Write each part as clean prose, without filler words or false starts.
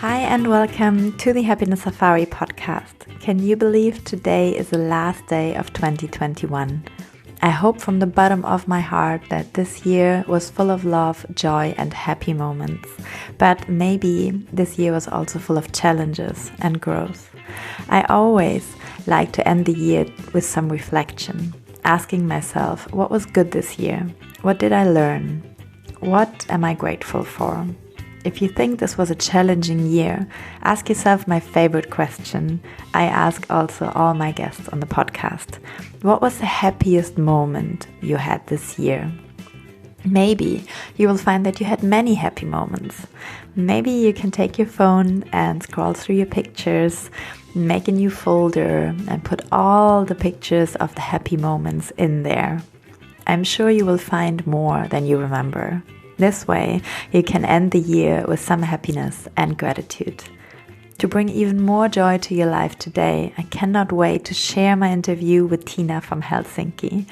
Hi and welcome to the Happiness Safari podcast. Can you believe today is the last day of 2021? I hope from the bottom of my heart that this year was full of love, joy and happy moments. But maybe this year was also full of challenges and growth. I always like to end the year with some reflection, asking myself, what was good this year? What did I learn? What am I grateful for? If you think this was a challenging year, ask yourself my favorite question. I ask also all my guests on the podcast. What was the happiest moment you had this year? Maybe you will find that you had many happy moments. Maybe you can take your phone and scroll through your pictures, make a new folder and put all the pictures of the happy moments in there. I'm sure you will find more than you remember. This way, you can end the year with some happiness and gratitude. To bring even more joy to your life today, I cannot wait to share my interview with Tiina from Helsinki.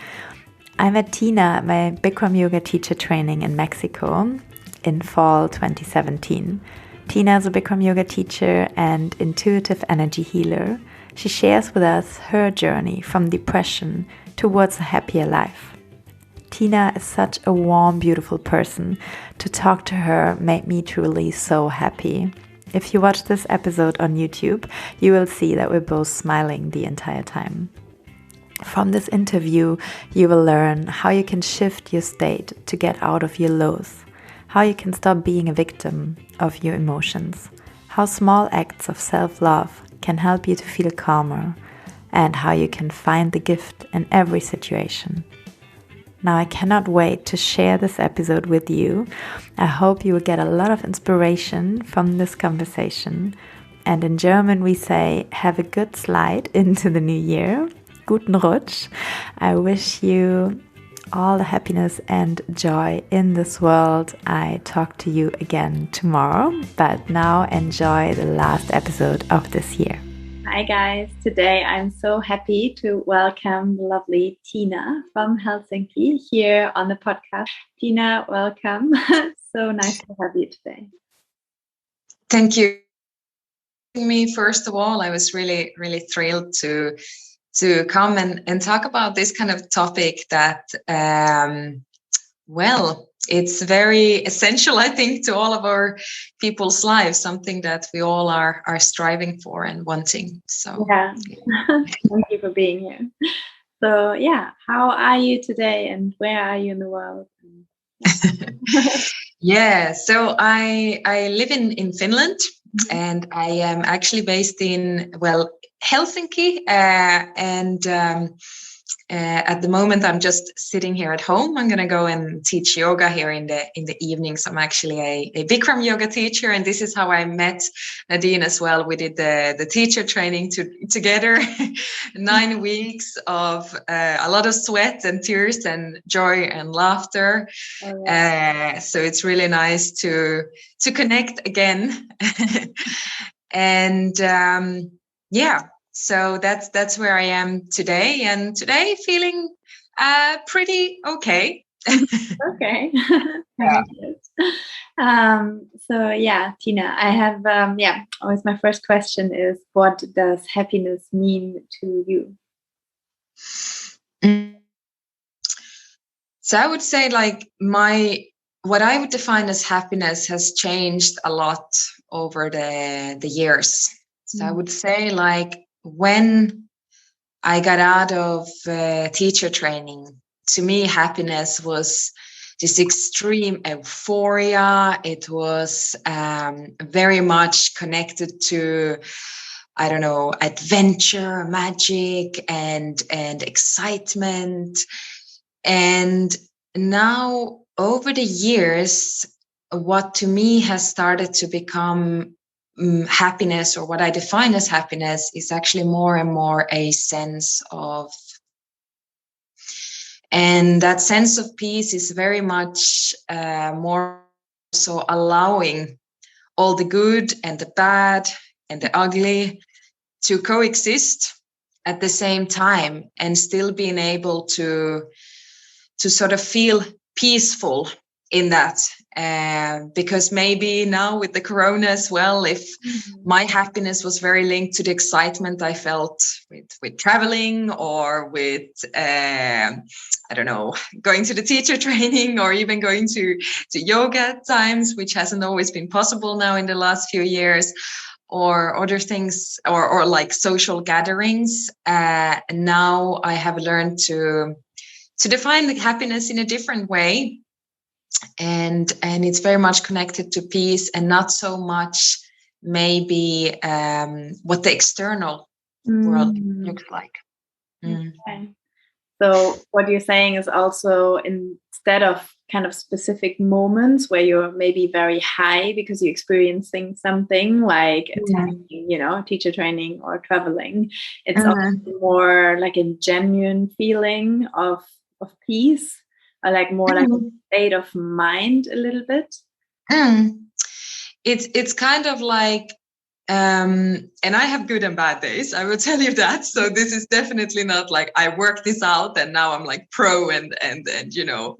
I met Tiina at my Bikram yoga teacher training in Mexico in fall 2017. Tiina is a Bikram yoga teacher and intuitive energy healer. She shares with us her journey from depression towards a happier life. Tiina is such a warm, beautiful person. To talk to her made me truly so happy. If you watch this episode on YouTube, you will see that we're both smiling the entire time. From this interview, you will learn how you can shift your state to get out of your lows, how you can stop being a victim of your emotions, how small acts of self-love can help you to feel calmer, and how you can find the gift in every situation. Now I cannot wait to share this episode with you. I hope you will get a lot of inspiration from this conversation. And in German we say, have a good slide into the new year. Guten Rutsch. I wish you all the happiness and joy in this world. I talk to you again tomorrow, but now enjoy the last episode of this year. Hi guys, today I'm so happy to welcome the lovely Tiina from Helsinki here on the podcast. Tiina, welcome. So nice to have you today. Thank you. Me, first of all, I was really thrilled to come and talk about this kind of topic that, it's very essential, I think, to all of our people's lives, something that we all are striving for and wanting. So yeah. Thank you for being here. So how are you today and where are you in the world? Yeah, so I live in Finland, and I am actually based in Helsinki, and at the moment I'm just sitting here at home. I'm going to go and teach yoga here in the evenings. I'm actually a Bikram yoga teacher, and this is how I met Nadine as well. We did the teacher training together. 9 weeks of a lot of sweat and tears and joy and laughter. Oh, yeah. So it's really nice to connect again. And so that's where I am today, and today feeling pretty okay. Okay. Yeah. Tiina, I have always my first question is, what does happiness mean to you? So I would say what I would define as happiness has changed a lot over the years. So I would say when I got out of teacher training, to me, happiness was this extreme euphoria. It was very much connected to, adventure, magic, and excitement. And now, over the years, what to me has started to become happiness, or what I define as happiness, is actually more and more a sense of, and that sense of peace is very much more so allowing all the good and the bad and the ugly to coexist at the same time, and still being able to sort of feel peaceful in that, because maybe now with the corona as well, if my happiness was very linked to the excitement I felt with traveling, or with I don't know, going to the teacher training, or even going to yoga at times, which hasn't always been possible now in the last few years, or other things, or like social gatherings. Now I have learned to define the happiness in a different way. And it's very much connected to peace, and not so much maybe what the external world looks like. Okay. So what you're saying is also, instead of kind of specific moments where you're maybe very high because you're experiencing something like attending, teacher training or traveling, it's also more like a genuine feeling of peace, or like more like a state of mind a little bit. It's kind of like, and I have good and bad days, I will tell you that. So this is definitely not like I worked this out and now I'm like pro and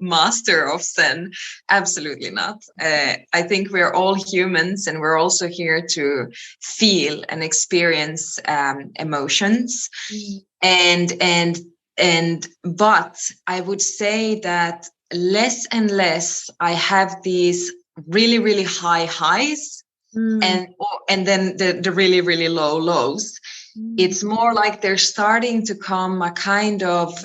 master of Zen. Absolutely not. I think we're all humans, and we're also here to feel and experience emotions. But I would say that less and less I have these really, really high highs and then the really, really low lows. It's more like they're starting to come a kind of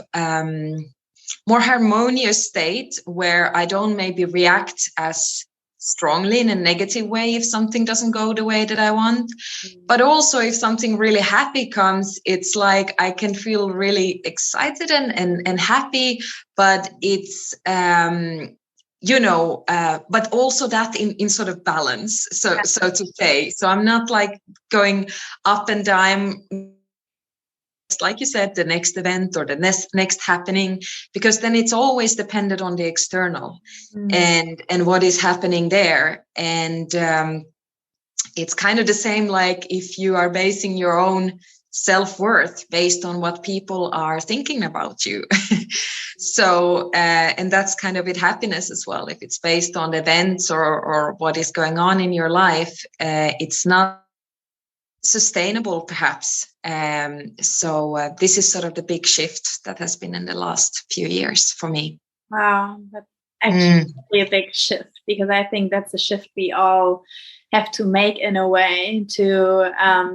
more harmonious state, where I don't maybe react as strongly in a negative way if something doesn't go the way that I want. But also if something really happy comes, it's like I can feel really excited and happy, but it's but also that in sort of balance, so to say. So I'm not like going up and down, like you said, the next event or the next happening, because then it's always dependent on the external and what is happening there. And it's kind of the same like if you are basing your own self-worth based on what people are thinking about you. So and that's kind of with happiness as well. If it's based on events or what is going on in your life, it's not sustainable perhaps. So this is sort of the big shift that has been in the last few years for me. Wow, that's actually a big shift, because I think that's a shift we all have to make in a way to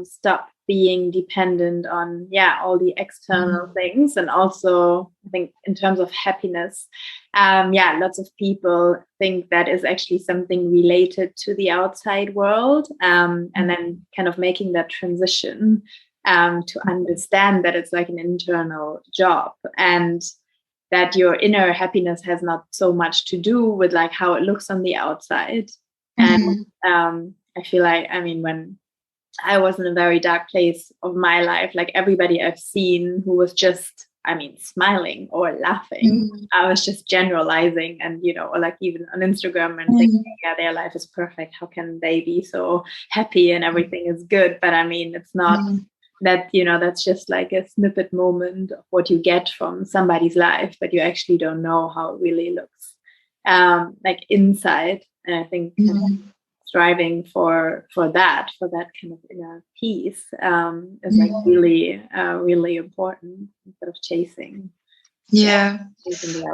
stop being dependent on all the external things. And also I think in terms of happiness, lots of people think that is actually something related to the outside world, and then kind of making that transition to understand that it's like an internal job, and that your inner happiness has not so much to do with like how it looks on the outside. And I feel like, when I was in a very dark place of my life, like everybody I've seen who was just, smiling or laughing, I was just generalizing, and, or like even on Instagram and thinking, their life is perfect. How can they be so happy and everything is good? But it's not that, that's just like a snippet moment of what you get from somebody's life, but you actually don't know how it really looks like inside. And I think striving for that kind of inner peace is like really really important, instead of chasing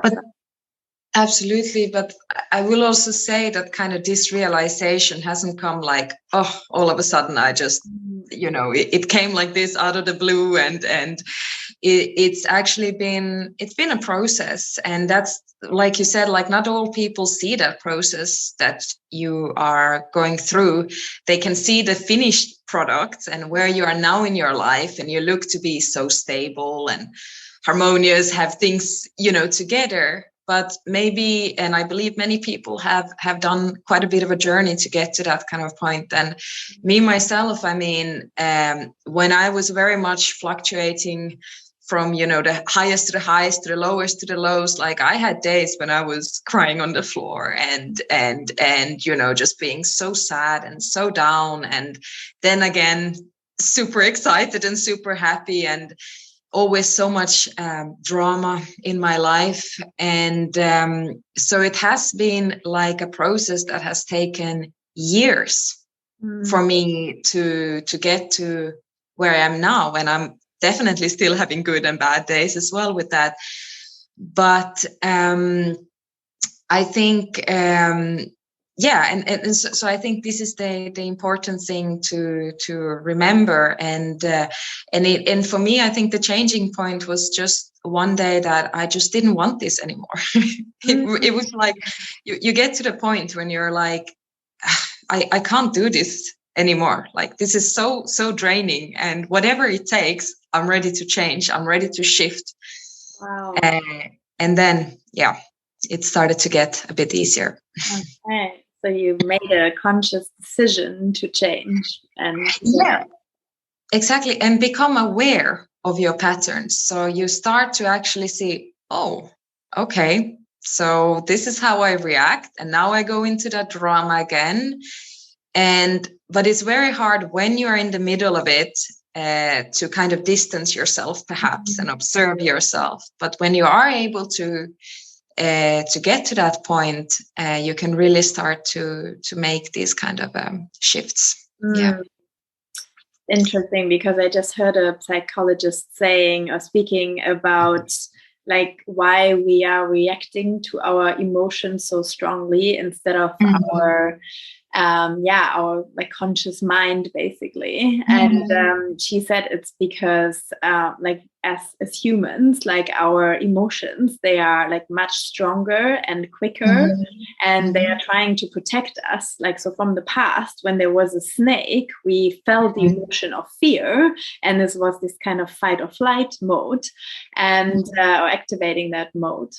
but absolutely. But I will also say that kind of this realization hasn't come like all of a sudden. I just it came like this out of the blue, and it's actually been a process. And that's, like you said, like not all people see that process that you are going through. They can see the finished product and where you are now in your life, and you look to be so stable and harmonious, have things together. But maybe, and I believe many people have done quite a bit of a journey to get to that kind of point. And me myself, when I was very much fluctuating from the highest to the highest to the lowest to the lows, like I had days when I was crying on the floor and just being so sad and so down, and then again super excited and super happy. And always so much drama in my life. And so it has been like a process that has taken years for me to get to where I am now. And I'm definitely still having good and bad days as well with that. But I think, so I think this is the important thing to remember. And for me, I think the changing point was just one day that I just didn't want this anymore. It was like you get to the point when you're like, I can't do this anymore. Like, this is so draining, and whatever it takes, I'm ready to change. I'm ready to shift. Wow. And then, it started to get a bit easier. Okay. So you made a conscious decision to change. And exactly. And become aware of your patterns. So you start to actually see, oh, okay, so this is how I react. And now I go into that drama again. But it's very hard when you're in the middle of it to kind of distance yourself, perhaps, and observe yourself. But when you are able to get to that point, you can really start to make these kind of shifts. Yeah. Interesting, because I just heard a psychologist saying or speaking about like why we are reacting to our emotions so strongly instead of our like conscious mind, basically. And she said it's because like as humans, like our emotions, they are like much stronger and quicker, and they are trying to protect us. Like, so from the past, when there was a snake, we felt the emotion of fear, and this was this kind of fight or flight mode, and or activating that mode.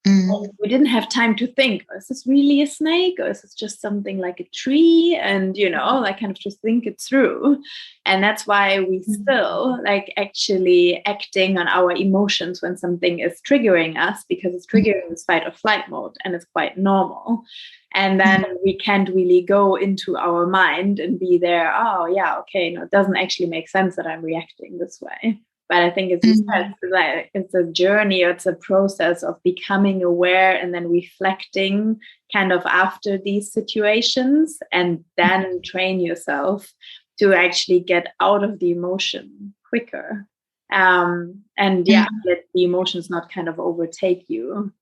We didn't have time to think, is this really a snake, or is this just something like a tree? And, like kind of just think it through. And that's why we still like actually acting on our emotions when something is triggering us, because it's triggering this fight or flight mode, and it's quite normal. And then we can't really go into our mind and be there, oh yeah, okay, no, it doesn't actually make sense that I'm reacting this way. But I think it's a journey, or it's a process of becoming aware and then reflecting kind of after these situations, and then train yourself to actually get out of the emotion quicker. Let the emotions not kind of overtake you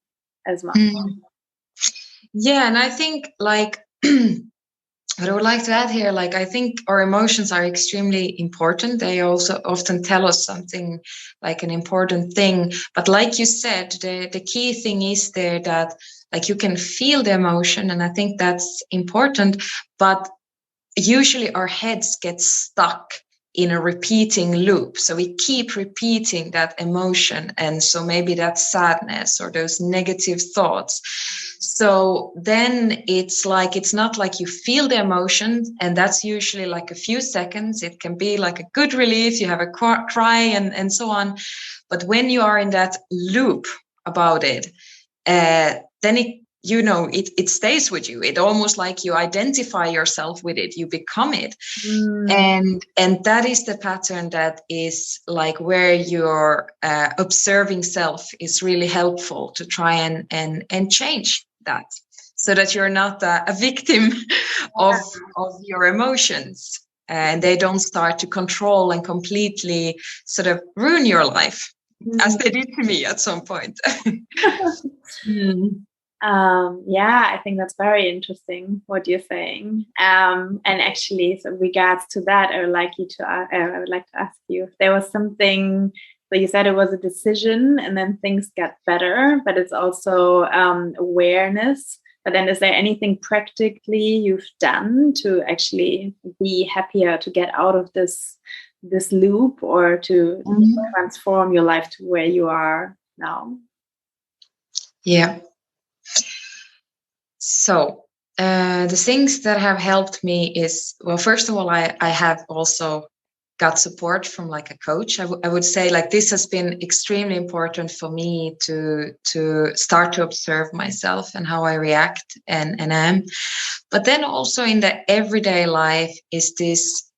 as much. Yeah, and I think like what I would like to add here, like, I think our emotions are extremely important. They also often tell us something, like an important thing. But like you said, the key thing is there that like you can feel the emotion, and I think that's important. But usually our heads get stuck in a repeating loop. So we keep repeating that emotion. And so maybe that's sadness or those negative thoughts. So then it's like, it's not like you feel the emotion, and that's usually like a few seconds. It can be like a good relief. You have a cry and so on. But when you are in that loop about it, then it stays with you. It almost like you identify yourself with it. You become it. And that is the pattern that is like where your observing self is really helpful to try and change that, so that you're not a victim of your emotions, and they don't start to control and completely sort of ruin your life, as they did to me at some point. I think that's very interesting what you're saying. And actually, so regards to that, I would like to ask you if there was something. So you said it was a decision, and then things got better, but it's also awareness. But then, is there anything practically you've done to actually be happier, to get out of this loop, or to transform your life to where you are now? Yeah. So the things that have helped me is, well, first of all, I have also got support from like a coach. I would say like this has been extremely important for me to start to observe myself and how I react and am. But then also in the everyday life is this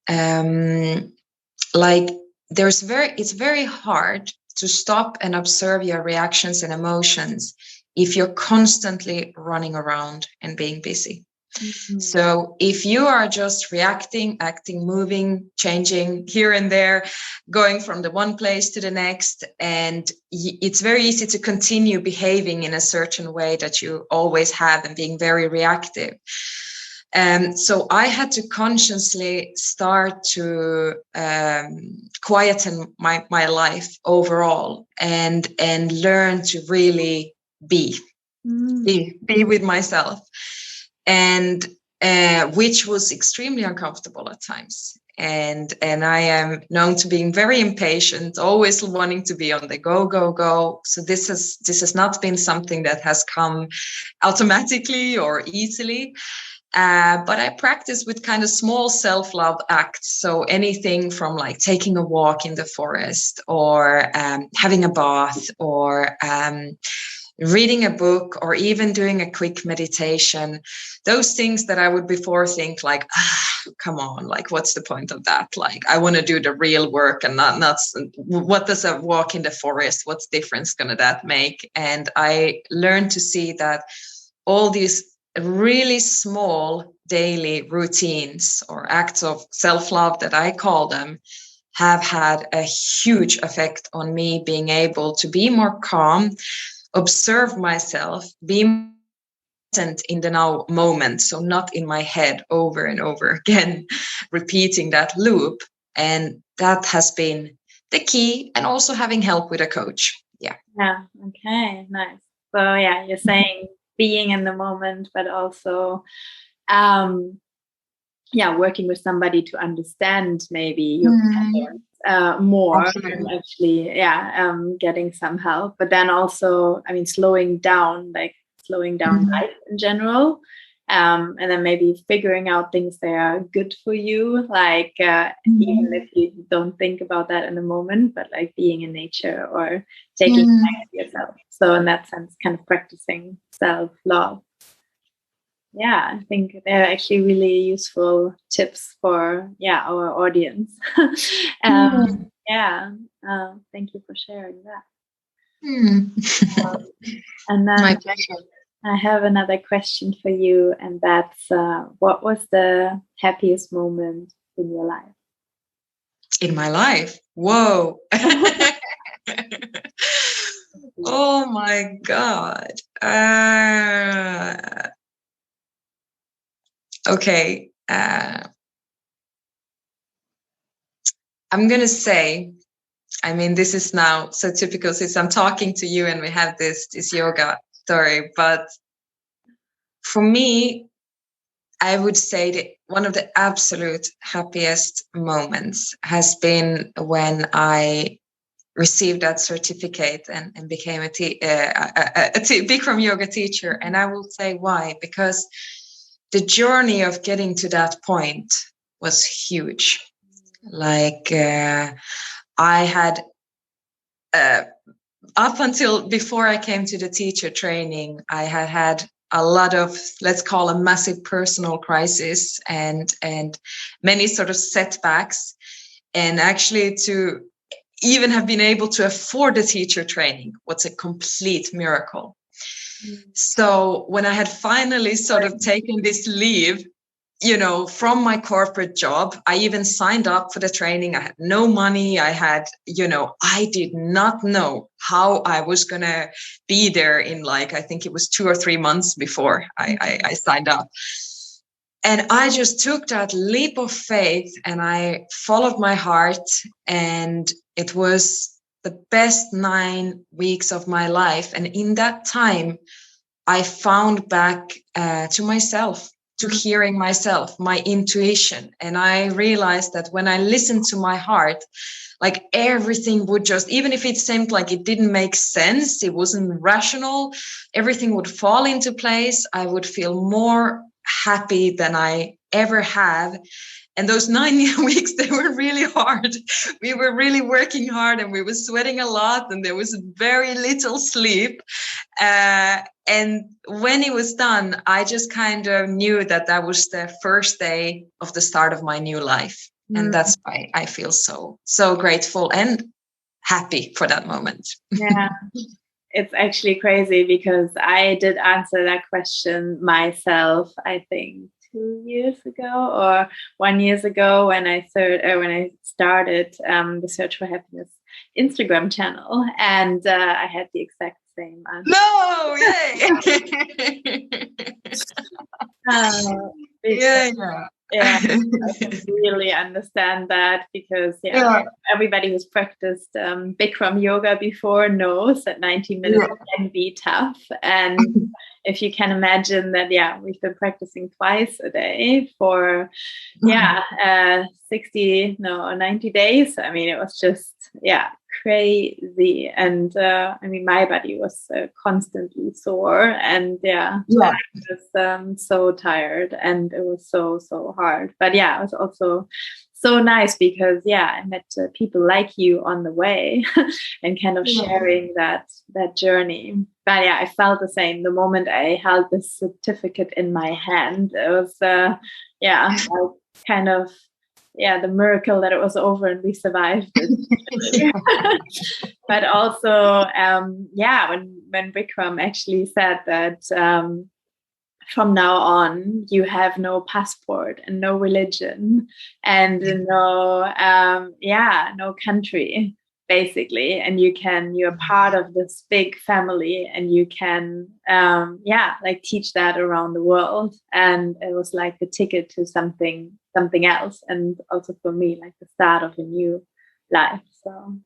like it's very hard to stop and observe your reactions and emotions if you're constantly running around and being busy. Mm-hmm. So if you are just reacting, acting, moving, changing here and there, going from the one place to the next, and it's very easy to continue behaving in a certain way that you always have and being very reactive. So I had to consciously start to quieten my life overall and learn to really be with myself. And which was extremely uncomfortable at times. And I am known to being very impatient, always wanting to be on the go. So this has not been something that has come automatically or easily. But I practice with kind of small self-love acts. So anything from like taking a walk in the forest, or having a bath, or reading a book, or even doing a quick meditation. Those things that I would before think like, come on, like, what's the point of that? Like, I want to do the real work and not what does a walk in the forest, what's difference gonna that make? And I learned to see that all these really small daily routines or acts of self-love, that I call them, have had a huge effect on me being able to be more calm, observe myself, be present in the now moment, so not in my head over and over again, repeating that loop. And that has been the key, and also having help with a coach. Yeah. Okay, nice. So you're saying being in the moment, but also working with somebody to understand maybe your patterns more. Absolutely. And actually getting some help, but then also, I mean, slowing down life in general, and then maybe figuring out things that are good for you, like even if you don't think about that in the moment, but like being in nature or taking time to yourself. So in that sense, kind of practicing self-love. I think they're actually really useful tips for our audience. Thank you for sharing that. And then my pleasure. I have another question for you, and that's what was the happiest moment in your life? In my life? Whoa. Oh my God. Okay. I'm going to say, I mean, this is now so typical since I'm talking to you and we have this yoga story, but for me, I would say that one of the absolute happiest moments has been when I received that certificate and became a Bikram yoga teacher. And I will say why, because the journey of getting to that point was huge. Like I had, up until before I came to the teacher training, I had a lot of, let's call a massive personal crisis and many sort of setbacks. And actually to even have been able to afford the teacher training was a complete miracle. So when I had finally sort of taken this leave, from my corporate job, I even signed up for the training. I had no money. I had, I did not know how I was going to be there in I think it was 2 or 3 months before I signed up. And I just took that leap of faith and I followed my heart, and it was the best 9 weeks of my life. And in that time, I found back to myself, to hearing myself, my intuition. And I realized that when I listened to my heart, like everything would just, even if it seemed like it didn't make sense, it wasn't rational, everything would fall into place. I would feel more happy than I ever have. And those 9 weeks, they were really hard. We were really working hard and we were sweating a lot and there was very little sleep. And when it was done, I just kind of knew that that was the first day of the start of my new life. And that's why I feel so grateful and happy for that moment. Yeah. It's actually crazy because I did answer that question myself, I think 2 years ago or 1 year ago when I started the Search for Happiness Instagram channel, and I had the exact same answer. No, yay! Yeah, I can really understand that because everybody who's practiced Bikram yoga before knows that 90 minutes can be tough. And if you can imagine that, we've been practicing twice a day for 90 days. I mean, it was just crazy. And I mean, my body was constantly sore, and I was so tired, and it was so hard. But it was also so nice because I met people like you on the way and kind of sharing that journey. But I felt the same the moment I held this certificate in my hand. It was like kind of the miracle that it was over and we survived it. But also when Bikram actually said that from now on you have no passport and no religion and no country, basically, and you're part of this big family, and you can like teach that around the world. And it was like the ticket to something else, and also for me like the start of a new life. So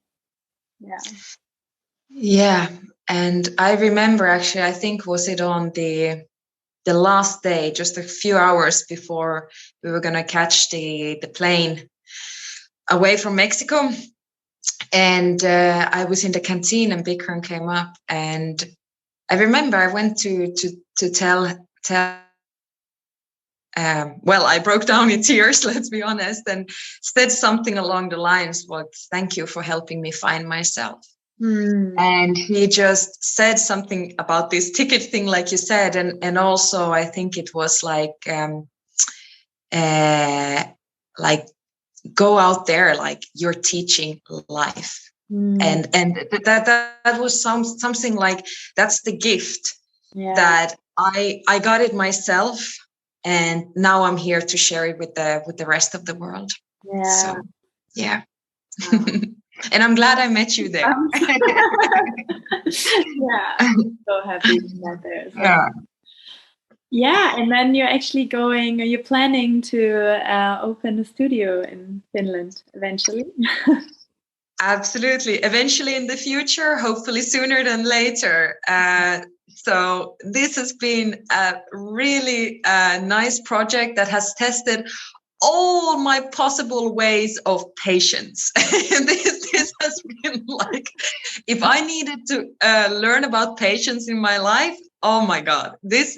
and I remember, actually, I think was it on the last day, just a few hours before we were going to catch the plane away from Mexico. And I was in the canteen, and Bikram came up, and I remember I went to tell. I broke down in tears, let's be honest, and said something along the lines, "Well, thank you for helping me find myself." And he just said something about this ticket thing, like you said, and also I think it was like go out there, like you're teaching life. And that was something like, that's the gift that I got it myself, and now I'm here to share it with the rest of the world. So and I'm glad I met you there. I'm so happy you met there. So. And then you're planning to open a studio in Finland eventually. Absolutely. Eventually in the future, hopefully sooner than later. So this has been a really nice project that has tested all my possible ways of patience. This has been like, if I needed to learn about patience in my life, oh my God, this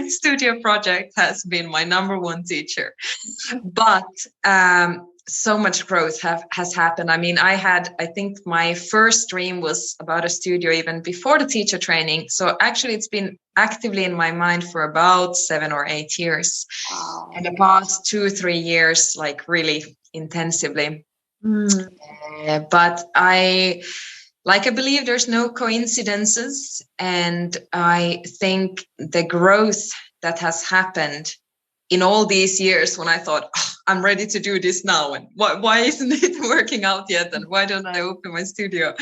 studio project has been my number one teacher. But so much growth has happened. I mean, I think my first dream was about a studio even before the teacher training. So actually it's been actively in my mind for about 7 or 8 years. Wow. And the past 2-3 years, like really intensively. But I believe there's no coincidences. And I think the growth that has happened in all these years, when I thought, I'm ready to do this now, and why isn't it working out yet, and why don't I open my studio?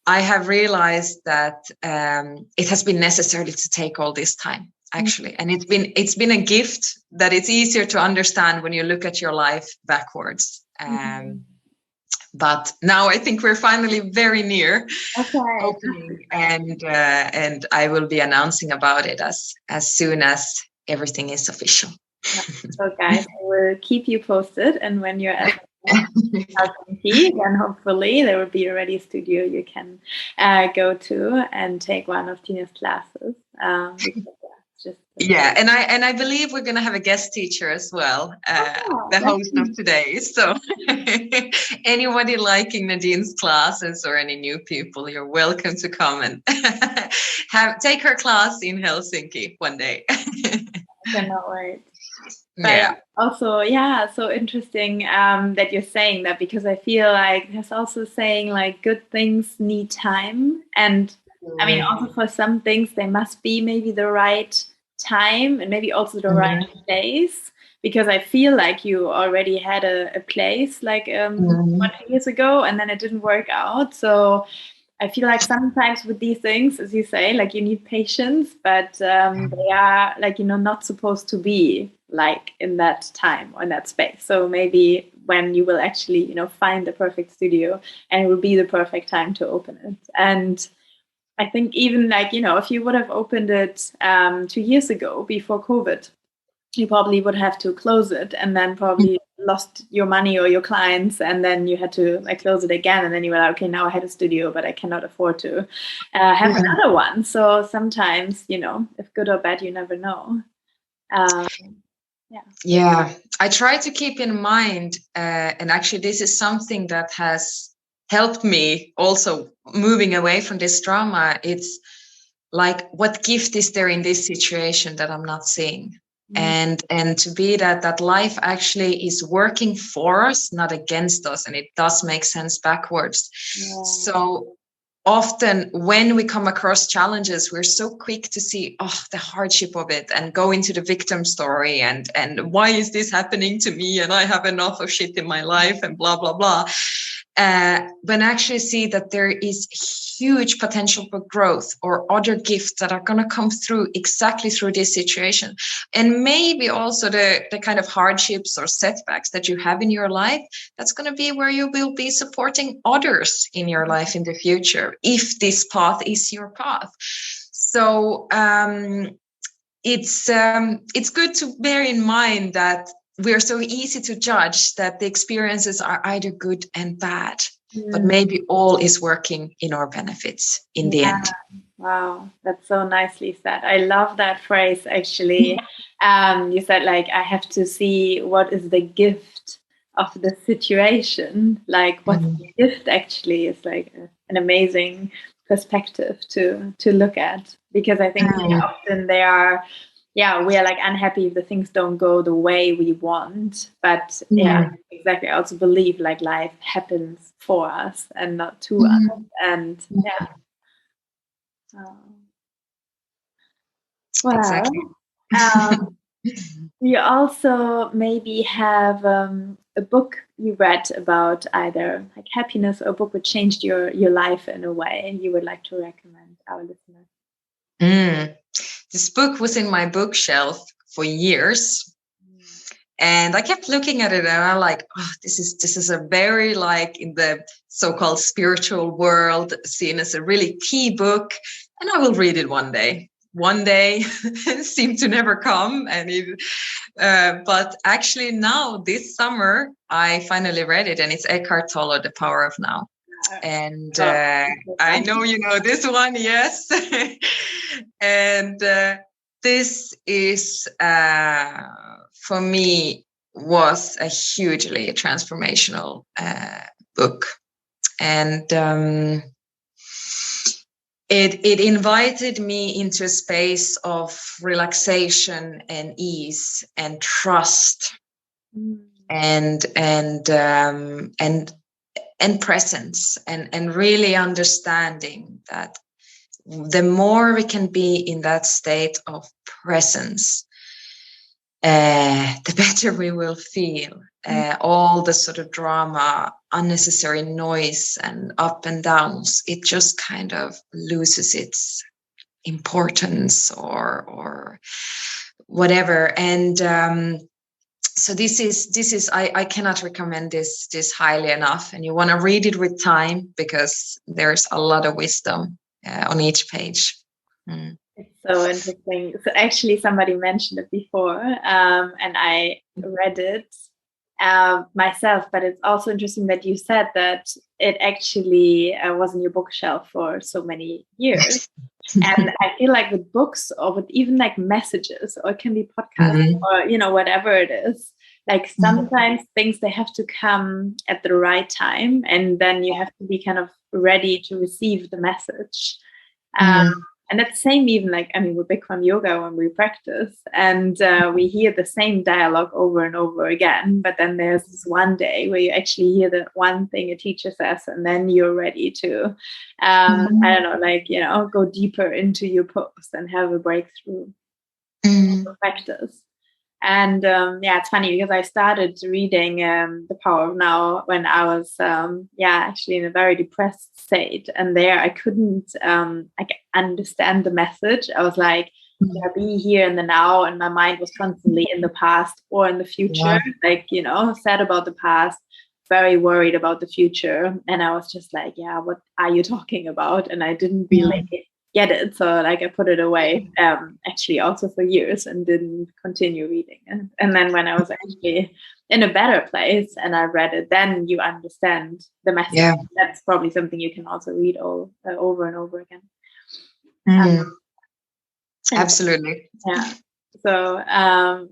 I have realized that it has been necessary to take all this time, actually. And it's been a gift that it's easier to understand when you look at your life backwards. But now I think we're finally very near opening, and I will be announcing about it as soon as everything is official. So guys, I will keep you posted, and when you're at Helsinki, then hopefully there will be a ready studio you can go to and take one of Tiina's classes. And I believe we're going to have a guest teacher as well, the host of today. So anybody liking Nadine's classes or any new people, you're welcome to come and take her class in Helsinki one day. Cannot wait. But Yeah. also, yeah, so interesting that you're saying that, because I feel like there's also saying like good things need time. And I mean, also for some things, they must be maybe the right time and maybe also the right place. Because I feel like you already had a place like 2 years ago, and then it didn't work out. So I feel like sometimes with these things, as you say, like you need patience, but they are like, not supposed to be like in that time or in that space. So maybe when you will actually, find the perfect studio, and it will be the perfect time to open it. And I think even like, if you would have opened it 2 years ago before COVID, you probably would have to close it, and then probably lost your money or your clients, and then you had to like close it again, and then you were like, okay, now I had a studio, but I cannot afford to have another one. So sometimes, if good or bad, you never know. Yeah, I try to keep in mind, and actually this is something that has helped me also moving away from this drama. It's like, what gift is there in this situation that I'm not seeing? And to be that life actually is working for us, not against us, and it does make sense backwards. So often when we come across challenges, we're so quick to see the hardship of it and go into the victim story and why is this happening to me, and I have enough of shit in my life and blah blah blah. When actually see that there is huge potential for growth or other gifts that are going to come through exactly through this situation. And maybe also the kind of hardships or setbacks that you have in your life, that's going to be where you will be supporting others in your life in the future, if this path is your path. So it's good to bear in mind that we're so easy to judge that the experiences are either good and bad, but maybe all is working in our benefits in the end. Wow, that's so nicely said. I love that phrase, actually. You said, like, I have to see what is the gift of the situation. Like, what's the gift actually is like an amazing perspective to look at. Because I think often we are like unhappy if the things don't go the way we want. But exactly. I also believe like life happens for us and not to us. And well, exactly. you also maybe have a book you read about either like happiness, or a book that changed your life in a way, and you would like to recommend our listeners. This book was in my bookshelf for years, and I kept looking at it, and I'm like, this is a very, like, in the so-called spiritual world, seen as a really key book, and I will read it one day. One day seemed to never come, and but actually now this summer I finally read it, and it's Eckhart Tolle, The Power of Now. And I know you know this one, yes. And this is for me was a hugely transformational book, and it invited me into a space of relaxation and ease and trust and presence, and really understanding that the more we can be in that state of presence, the better we will feel. All the sort of drama, unnecessary noise and up and downs, it just kind of loses its importance or whatever. And so this is I cannot recommend this highly enough, and you want to read it with time, because there's a lot of wisdom on each page. It's so interesting. So actually somebody mentioned it before, and I read it myself, but it's also interesting that you said that it actually was in your bookshelf for so many years. And I feel like with books, or with even like messages, or it can be podcasts, or whatever it is, like sometimes things, they have to come at the right time, and then you have to be kind of ready to receive the message. And that's the same even like, I mean, with Bikram yoga when we practice and we hear the same dialogue over and over again. But then there's this one day where you actually hear the one thing a teacher says, and then you're ready to, I don't know, like, you know, go deeper into your pose and have a breakthrough practice. And yeah, it's funny because I started reading The Power of Now when I was actually in a very depressed state, and there I couldn't understand the message. I was like, be here in the now, and my mind was constantly in the past or in the future, like, you know, sad about the past, very worried about the future. And I was just like, yeah, what are you talking about? And I didn't really get it, so like I put it away actually also for years and didn't continue reading it. And then when I was actually in a better place and I read it, then you understand the message. That's probably something you can also read over and over again. Absolutely. Yeah, so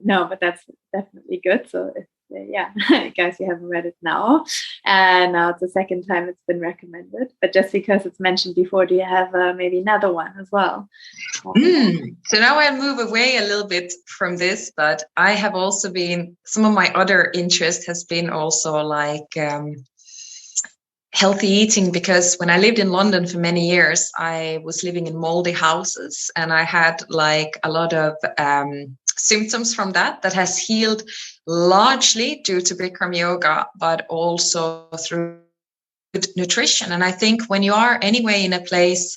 no, but that's definitely good. So if guys, you haven't read it now, and now it's the second time it's been recommended, but just because it's mentioned before, do you have maybe another one as well? So now I'll move away a little bit from this, but I have also been, some of my other interest has been also like healthy eating, because when I lived in London for many years, I was living in moldy houses and I had like a lot of symptoms from that has healed largely due to Bikram yoga, but also through good nutrition. And I think when you are anyway in a place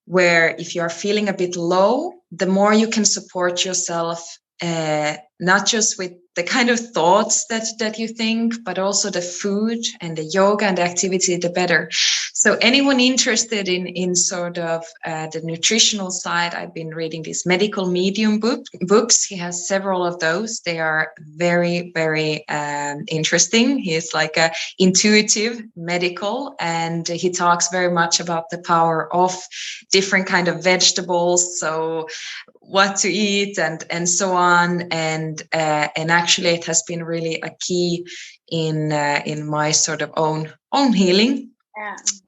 where if you are feeling a bit low, the more you can support yourself, not just with the kind of thoughts that you think, but also the food and the yoga and the activity, the better. So anyone interested in sort of the nutritional side, I've been reading these medical medium books. He has several of those. They are very, very interesting. He is like a intuitive medical, and he talks very much about the power of different kind of vegetables. So what to eat and so on, and actually it has been really a key in my sort of own healing.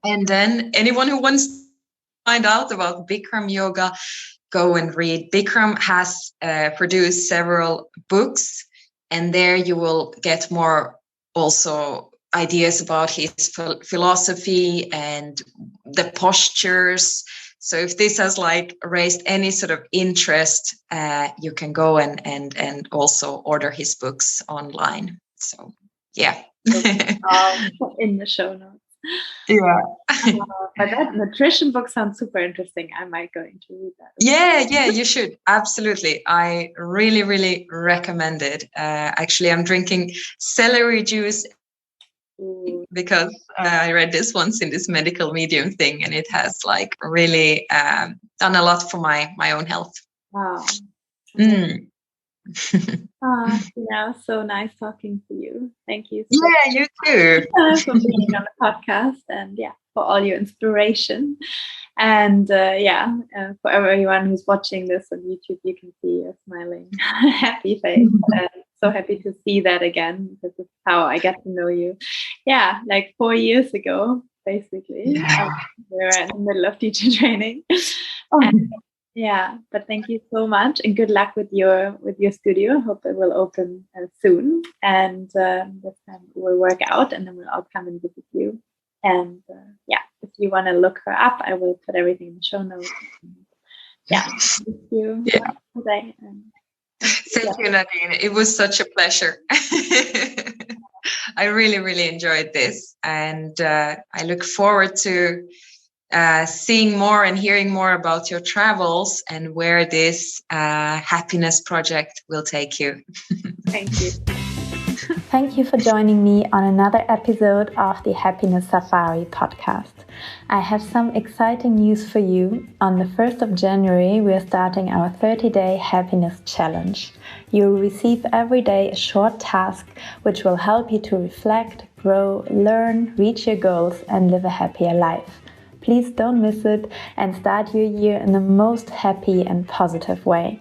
And then anyone who wants to find out about Bikram yoga, go and read. Bikram has produced several books, and there you will get more also ideas about his philosophy and the postures. So if this has like raised any sort of interest, you can go and also order his books online. So yeah. In the show notes. Yeah. But that nutrition book sounds super interesting. I might go into read that. Yeah, you should. Absolutely. I really, really recommend it. Actually, I'm drinking celery juice because I read this once in this medical medium thing, and it has like really done a lot for my own health. Wow. So nice talking to you. Thank you. You too. For being on the podcast, and for all your inspiration. And for everyone who's watching this on YouTube, you can see a smiling, happy face. So happy to see that again, because it's how I got to know you. Yeah, like 4 years ago, basically. We were in the middle of teacher training. But thank you so much, and good luck with your studio. Hope it will open soon, and this time we'll work out, and then we'll all come and visit you. And if you want to look her up, I will put everything in the show notes. Thank you. Today. Thank you, Nadine. It was such a pleasure. I really, really enjoyed this, and I look forward to seeing more and hearing more about your travels and where this happiness project will take you. Thank you. Thank you for joining me on another episode of the Happiness Safari podcast. I have some exciting news for you. On the 1st of January, we are starting our 30-day happiness challenge. You will receive every day a short task which will help you to reflect, grow, learn, reach your goals, and live a happier life. Please don't miss it and start your year in the most happy and positive way.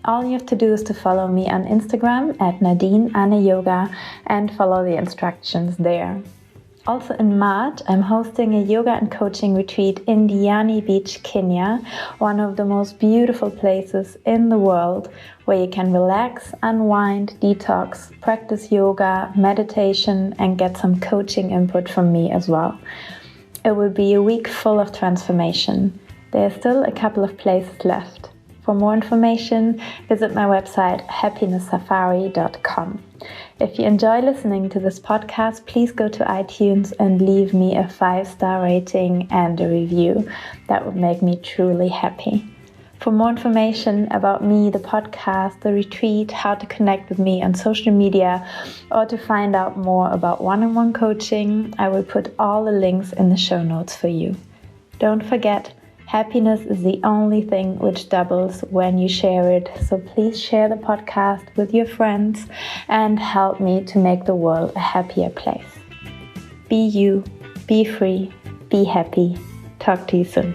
All you have to do is to follow me on Instagram at @NadineAnneYoga and follow the instructions there. Also in March, I'm hosting a yoga and coaching retreat in Diani Beach, Kenya, one of the most beautiful places in the world where you can relax, unwind, detox, practice yoga, meditation, and get some coaching input from me as well. It will be a week full of transformation. There are still a couple of places left. For more information, visit my website happiness-safari.com. If you enjoy listening to this podcast, please go to iTunes and leave me a 5-star rating and a review. That would make me truly happy. For more information about me, the podcast, the retreat, how to connect with me on social media, or to find out more about one-on-one coaching, I will put all the links in the show notes for you. Don't forget, happiness is the only thing which doubles when you share it, so please share the podcast with your friends and help me to make the world a happier place. Be you, be free, be happy. Talk to you soon.